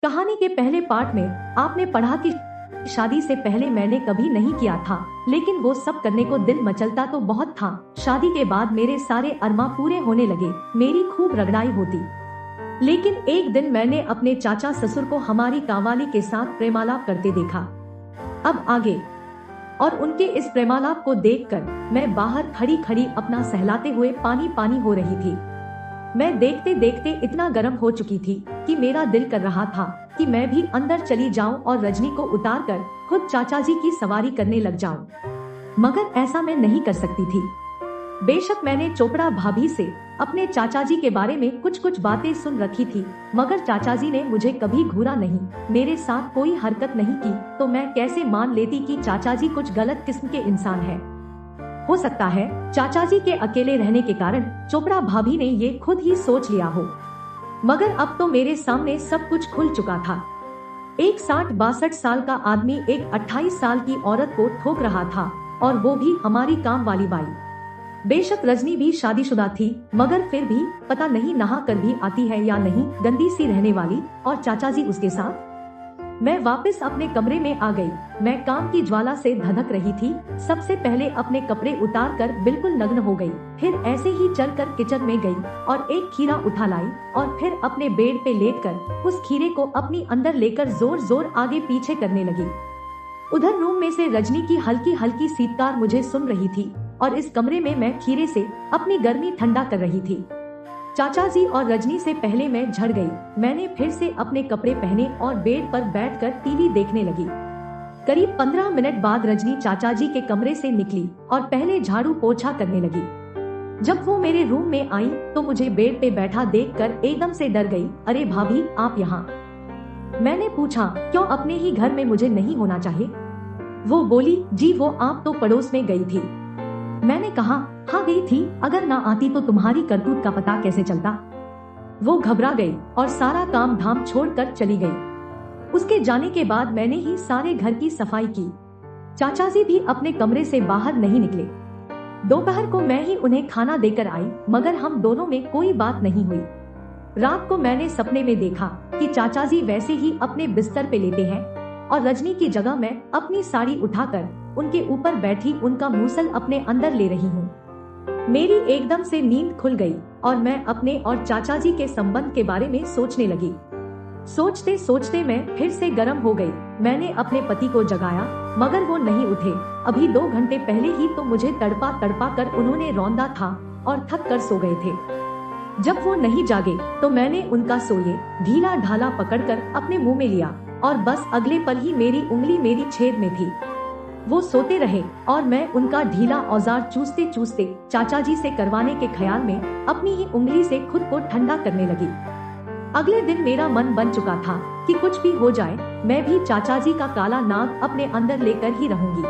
कहानी के पहले पार्ट में आपने पढ़ा कि शादी से पहले मैंने कभी नहीं किया था, लेकिन वो सब करने को दिल मचलता तो बहुत था। शादी के बाद मेरे सारे अरमा पूरे होने लगे, मेरी खूब रगड़ाई होती। लेकिन एक दिन मैंने अपने चाचा ससुर को हमारी कांवाली के साथ प्रेमालाप करते देखा। अब आगे और उनके इस प्रेमालाप को देखकर मैं बाहर खड़ी खड़ी अपना सहलाते हुए पानी पानी हो रही थी। मैं देखते देखते इतना गर्म हो चुकी थी कि मेरा दिल कर रहा था कि मैं भी अंदर चली जाऊं और रजनी को उतार कर खुद चाचा जी की सवारी करने लग जाऊं। मगर ऐसा मैं नहीं कर सकती थी। बेशक मैंने चोपड़ा भाभी से अपने चाचा जी के बारे में कुछ कुछ बातें सुन रखी थी, मगर चाचा जी ने मुझे कभी घूरा नहीं, मेरे साथ कोई हरकत नहीं की, तो मैं कैसे मान लेती कि चाचा जी कुछ गलत किस्म के इंसान है। हो सकता है चाचा जी के अकेले रहने के कारण चोपड़ा भाभी ने ये खुद ही सोच लिया हो, मगर अब तो मेरे सामने सब कुछ खुल चुका था। एक 60-62 साल का आदमी एक 28 साल की औरत को ठोक रहा था, और वो भी हमारी काम वाली बाई। बेशक रजनी भी शादीशुदा थी, मगर फिर भी पता नहीं नहा कर भी आती है या नहीं, गंदी सी रहने वाली, और चाचा जी उसके साथ। मैं वापस अपने कमरे में आ गई। मैं काम की ज्वाला से धधक रही थी। सबसे पहले अपने कपड़े उतार कर बिल्कुल नग्न हो गई, फिर ऐसे ही चलकर किचन में गई और एक खीरा उठा लाई और फिर अपने बेड पे लेटकर उस खीरे को अपनी अंदर लेकर जोर जोर आगे पीछे करने लगी। उधर रूम में से रजनी की हल्की हल्की सीटकार मुझे सुन रही थी और इस कमरे में मैं खीरे से अपनी गर्मी ठंडा कर रही थी। चाचा जी और रजनी से पहले मैं झड़ गई। मैंने फिर से अपने कपड़े पहने और बेड पर बैठकर टीवी देखने लगी। करीब 15 मिनट बाद रजनी चाचा जी के कमरे से निकली और पहले झाड़ू पोछा करने लगी। जब वो मेरे रूम में आई तो मुझे बेड पे बैठा देखकर एकदम से डर गई। अरे भाभी, आप यहाँ? मैंने पूछा, क्यों, अपने ही घर में मुझे नहीं होना चाहिए? वो बोली, जी वो आप तो पड़ोस में गई थी। मैंने कहा, हाँ गई थी, अगर ना आती तो तुम्हारी करतूत का पता कैसे चलता? वो घबरा गई और सारा काम धाम छोड़कर चली गई। उसके जाने के बाद मैंने ही सारे घर की सफाई की। चाचा जी भी अपने कमरे से बाहर नहीं निकले। दोपहर को मैं ही उन्हें खाना देकर आई, मगर हम दोनों में कोई बात नहीं हुई। रात को मैंने सपने में देखा कि चाचा जी वैसे ही अपने बिस्तर पे लेटे हैं और रजनी की जगह मैं अपनी साड़ी उठाकर उनके ऊपर बैठी उनका मूसल अपने अंदर ले रही हूँ। मेरी एकदम से नींद खुल गई और मैं अपने और चाचा जी के संबंध के बारे में सोचने लगी। सोचते सोचते मैं फिर से गर्म हो गई। मैंने अपने पति को जगाया, मगर वो नहीं उठे। अभी 2 घंटे पहले ही तो मुझे तड़पा तड़पा कर उन्होंने रौंदा था और थक कर सो गए थे। जब वो नहीं जागे तो मैंने उनका सोए ढीला ढाला पकड़कर अपने मुंह में लिया और बस अगले पल ही मेरी उंगली मेरी छेद में थी। वो सोते रहे और मैं उनका ढीला औजार चूसते चूसते चाचा जी से करवाने के ख्याल में अपनी ही उंगली से खुद को ठंडा करने लगी। अगले दिन मेरा मन बन चुका था कि कुछ भी हो जाए मैं भी चाचा जी का काला नाग अपने अंदर लेकर ही रहूंगी,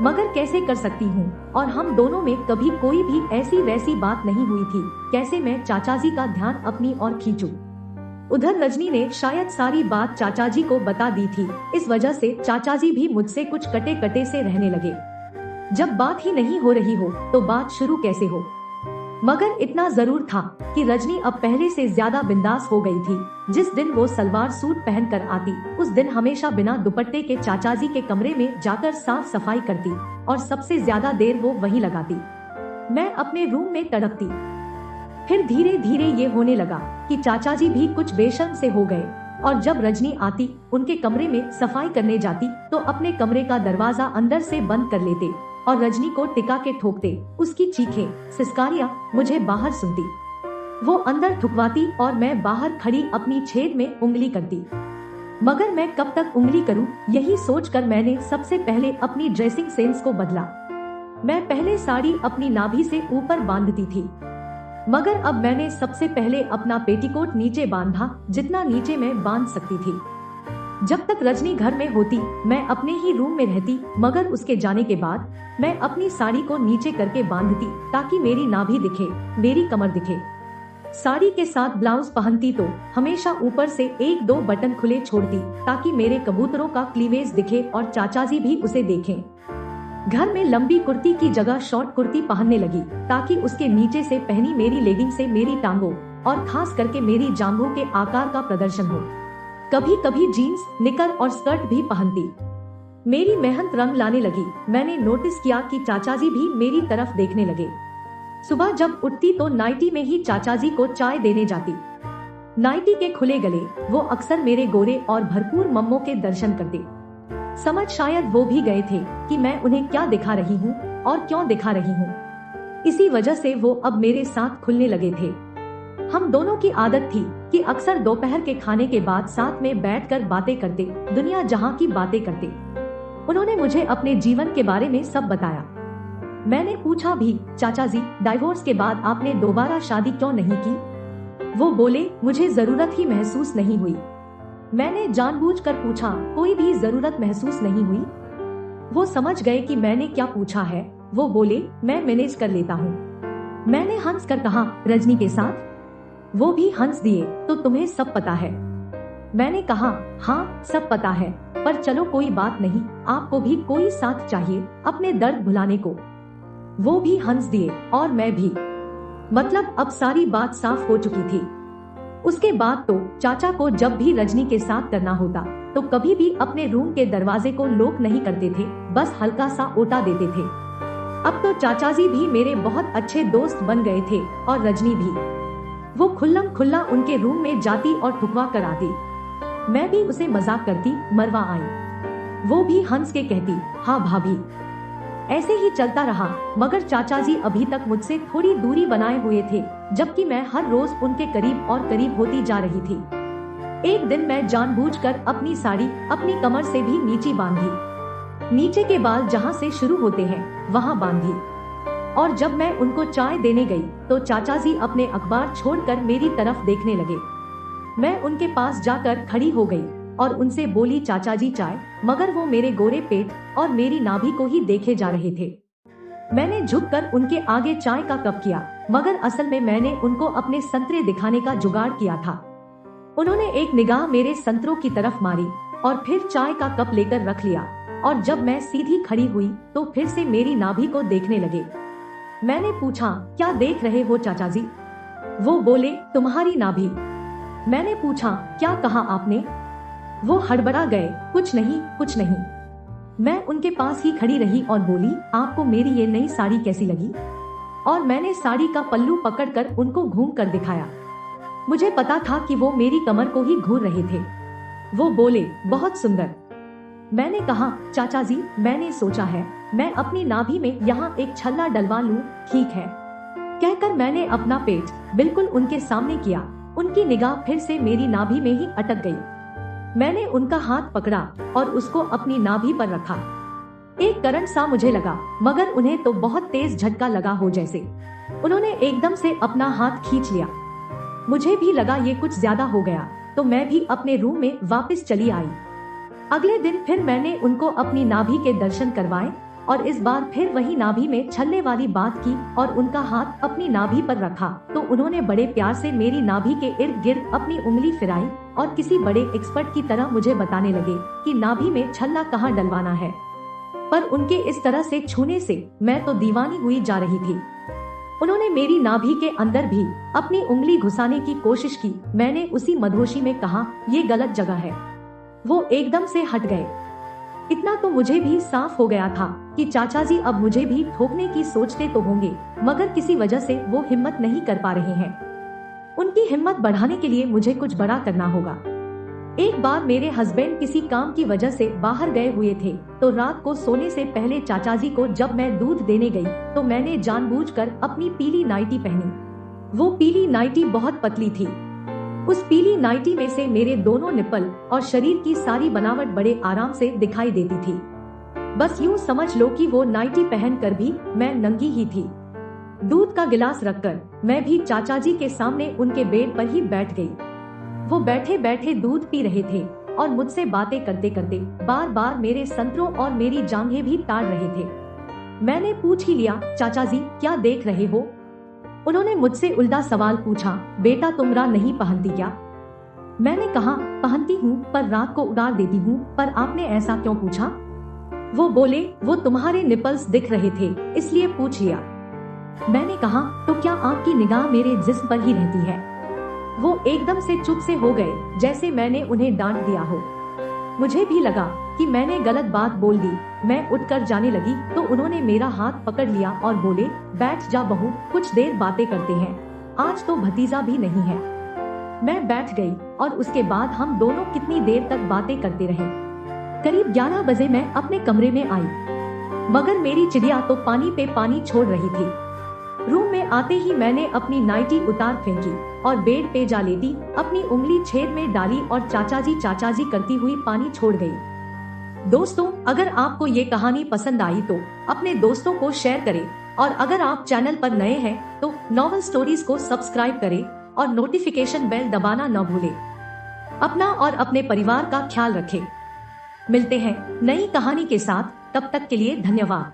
मगर कैसे कर सकती हूँ? और हम दोनों में कभी कोई भी ऐसी वैसी बात नहीं हुई थी। कैसे मैं चाचा जी का ध्यान अपनी ओर खींचूं? उधर रजनी ने शायद सारी बात चाचा जी को बता दी थी, इस वजह से चाचा जी भी मुझसे कुछ कटे कटे से रहने लगे। जब बात ही नहीं हो रही हो तो बात शुरू कैसे हो? मगर इतना जरूर था कि रजनी अब पहले से ज्यादा बिंदास हो गई थी। जिस दिन वो सलवार सूट पहन कर आती, उस दिन हमेशा बिना दुपट्टे के चाचा जी के कमरे में जाकर साफ सफाई करती और सबसे ज्यादा देर वो वहीं लगाती। मैं अपने रूम में तड़पती। फिर धीरे धीरे ये होने लगा कि चाचा जी भी कुछ बेशर्म से हो गए और जब रजनी आती, उनके कमरे में सफाई करने जाती तो अपने कमरे का दरवाजा अंदर से बंद कर लेते और रजनी को टिका के ठोकते। उसकी चीखें सिसकारियां मुझे बाहर सुनती। वो अंदर ठुकवाती और मैं बाहर खड़ी अपनी छेद में उंगली करती। मगर मैं कब तक उंगली करूं, यही सोचकर मैंने सबसे पहले अपनी ड्रेसिंग सेंस को बदला। मैं पहले साड़ी अपनी नाभि से ऊपर बांधती थी, मगर अब मैंने सबसे पहले अपना पेटीकोट नीचे बांधा, जितना नीचे मैं बांध सकती थी। जब तक रजनी घर में होती मैं अपने ही रूम में रहती, मगर उसके जाने के बाद मैं अपनी साड़ी को नीचे करके बांधती ताकि मेरी नाभि दिखे, मेरी कमर दिखे। साड़ी के साथ ब्लाउज पहनती तो हमेशा ऊपर से 1-2 बटन खुले छोड़ती ताकि मेरे कबूतरों का क्लीवेज दिखे और चाचा जी भी उसे देखें। घर में लंबी कुर्ती की जगह शॉर्ट कुर्ती पहनने लगी ताकि उसके नीचे से पहनी मेरी लेगिंग से मेरी टांगों और खास करके मेरी जांघों के आकार का प्रदर्शन हो। कभी कभी जीन्स, निकर और स्कर्ट भी पहनती। मेरी मेहनत रंग लाने लगी। मैंने नोटिस किया कि चाचा जी भी मेरी तरफ देखने लगे। सुबह जब उठती तो नाइटी में ही चाचा जी को चाय देने जाती। नाइटी के खुले गले वो अक्सर मेरे गोरे और भरपूर मम्मों के दर्शन करते। समझ शायद वो भी गए थे कि मैं उन्हें क्या दिखा रही हूँ और क्यों दिखा रही हूँ। इसी वजह से वो अब मेरे साथ खुलने लगे थे। हम दोनों की आदत थी कि अक्सर दोपहर के खाने के बाद साथ में बैठकर बातें करते, दुनिया जहाँ की बातें करते। उन्होंने मुझे अपने जीवन के बारे में सब बताया। मैंने पूछा भी, चाचा जी डाइवोर्स के बाद आपने दोबारा शादी क्यों नहीं की? वो बोले, मुझे जरूरत ही महसूस नहीं हुई। मैंने जानबूझकर पूछा, कोई भी जरूरत महसूस नहीं हुई? वो समझ गए कि मैंने क्या पूछा है। वो बोले, मैं मैनेज कर लेता हूँ। मैंने हंस कर कहा, रजनी के साथ? वो भी हंस दिए, तो तुम्हें सब पता है? मैंने कहा, हाँ सब पता है, पर चलो कोई बात नहीं, आपको भी कोई साथ चाहिए अपने दर्द भुलाने को। वो भी हंस दिए और मैं भी। मतलब अब सारी बात साफ हो चुकी थी। उसके बाद तो चाचा को जब भी रजनी के साथ करना होता तो कभी भी अपने रूम के दरवाजे को लॉक नहीं करते थे, बस हल्का सा ओटा देते थे। अब तो चाचा जी भी मेरे बहुत अच्छे दोस्त बन गए थे और रजनी भी। वो खुल्लम खुल्ला उनके रूम में जाती और ठुकवा कर आती। मैं भी उसे मजाक करती, मरवा आई। वो भी हंस के कहती, हाँ भाभी। ऐसे ही चलता रहा, मगर चाचा जी अभी तक मुझसे थोड़ी दूरी बनाए हुए थे, जबकि मैं हर रोज उनके करीब और करीब होती जा रही थी। एक दिन मैं जानबूझकर अपनी साड़ी अपनी कमर से भी नीचे बांधी। नीचे के बाल जहाँ से शुरू होते हैं वहाँ बांधी। और जब मैं उनको चाय देने गई तो चाचा जी अपने अखबार छोड़कर मेरी तरफ देखने लगे। मैं उनके पास जाकर खड़ी हो गई और उनसे बोली, चाचा जी चाय? मगर वो मेरे गोरे पेट और मेरी नाभि को ही देखे जा रहे थे। मैंने झुककर उनके आगे चाय का कप किया, मगर असल में मैंने उनको अपने संतरे दिखाने का जुगाड़ किया था। उन्होंने एक निगाह मेरे संतरों की तरफ मारी और फिर चाय का कप लेकर रख लिया, और जब मैं सीधी खड़ी हुई तो फिर से मेरी नाभि को देखने लगे। मैंने पूछा, क्या देख रहे हो चाचा जी? वो बोले, तुम्हारी नाभि। मैंने पूछा, क्या कहा आपने? वो हड़बड़ा गए, कुछ नहीं कुछ नहीं। मैं उनके पास ही खड़ी रही और बोली, आपको मेरी ये नई साड़ी कैसी लगी? और मैंने साड़ी का पल्लू पकड़कर उनको घूम कर दिखाया। मुझे पता था कि वो मेरी कमर को ही घूर रहे थे। वो बोले, बहुत सुंदर। मैंने कहा, चाचा जी मैंने सोचा है मैं अपनी नाभि में यहाँ एक छल्ला डलवा लूं, ठीक है? कहकर मैंने अपना पेट बिल्कुल उनके सामने किया। उनकी निगाह फिर से मेरी नाभि में ही अटक गई। मैंने उनका हाथ पकड़ा और उसको अपनी नाभि पर रखा। एक करंट सा मुझे लगा, मगर उन्हें तो बहुत तेज झटका लगा हो जैसे। उन्होंने एकदम से अपना हाथ खींच लिया। मुझे भी लगा ये कुछ ज्यादा हो गया, तो मैं भी अपने रूम में वापस चली आई। अगले दिन फिर मैंने उनको अपनी नाभि के दर्शन करवाए और इस बार फिर वही नाभि में छल्ले वाली बात की और उनका हाथ अपनी नाभि पर रखा तो उन्होंने बड़े प्यार से मेरी नाभि के इर्द गिर्द अपनी उंगली फिराई और किसी बड़े एक्सपर्ट की तरह मुझे बताने लगे कि नाभि में छल्ला कहाँ डलवाना है। पर उनके इस तरह से छूने से मैं तो दीवानी हुई जा रही थी। उन्होंने मेरी नाभि के अंदर भी अपनी उंगली घुसाने की कोशिश की। मैंने उसी मधोशी में कहा, ये गलत जगह है। वो एकदम से हट गए। इतना तो मुझे भी साफ हो गया था कि चाचा जी अब मुझे भी ठोकने की सोचते तो होंगे, मगर किसी वजह से वो हिम्मत नहीं कर पा रहे हैं। उनकी हिम्मत बढ़ाने के लिए मुझे कुछ बड़ा करना होगा। एक बार मेरे हस्बैंड किसी काम की वजह से बाहर गए हुए थे, तो रात को सोने से पहले चाचा जी को जब मैं दूध देने गई तो मैंने जानबूझकर अपनी पीली नाइटी पहनी। वो पीली नाइटी बहुत पतली थी। उस पीली नाइटी में से मेरे दोनों निप्पल और शरीर की सारी बनावट बड़े आराम से दिखाई देती थी। बस यूं समझ लो कि वो नाइटी पहन कर भी मैं नंगी ही थी। दूध का गिलास रखकर मैं भी चाचा जी के सामने उनके बेड पर ही बैठ गई। वो बैठे बैठे दूध पी रहे थे और मुझसे बातें करते करते बार बार मेरे संतरों और मेरी जांघें भी ताड़ रहे थे। मैंने पूछ ही लिया, चाचा जी क्या देख रहे हो? उन्होंने मुझसे उल्टा सवाल पूछा, बेटा तुमरा नहीं पहनती क्या? मैंने कहा, पहनती हूँ पर रात को उतार देती हूँ। पर आपने ऐसा क्यों पूछा? वो बोले, वो तुम्हारे निपल्स दिख रहे थे इसलिए पूछ लिया। मैंने कहा, तो क्या आपकी निगाह मेरे जिस्म पर ही रहती है? वो एकदम से चुप से हो गए, जैसे मैंने उन्हें डांट दिया हो। मुझे भी लगा कि मैंने गलत बात बोल दी। मैं उठकर जाने लगी तो उन्होंने मेरा हाथ पकड़ लिया और बोले, बैठ जा बहू, कुछ देर बातें करते हैं, आज तो भतीजा भी नहीं है। मैं बैठ गई और उसके बाद हम दोनों कितनी देर तक बातें करते रहे। करीब 11 बजे मैं अपने कमरे में आई, मगर मेरी चिड़िया तो पानी पे पानी छोड़ रही थी। रूम में आते ही मैंने अपनी नाइटी उतार फेंकी और बेड पे जा लेटी अपनी उंगली छेद में डाली और चाचा जी करती हुई पानी छोड़ गई। दोस्तों, अगर आपको ये कहानी पसंद आई तो अपने दोस्तों को शेयर करें और अगर आप चैनल पर नए हैं तो नॉवल स्टोरीज को सब्सक्राइब करें और नोटिफिकेशन बेल दबाना न भूलें। अपना और अपने परिवार का ख्याल रखें। मिलते हैं नई कहानी के साथ, तब तक के लिए धन्यवाद।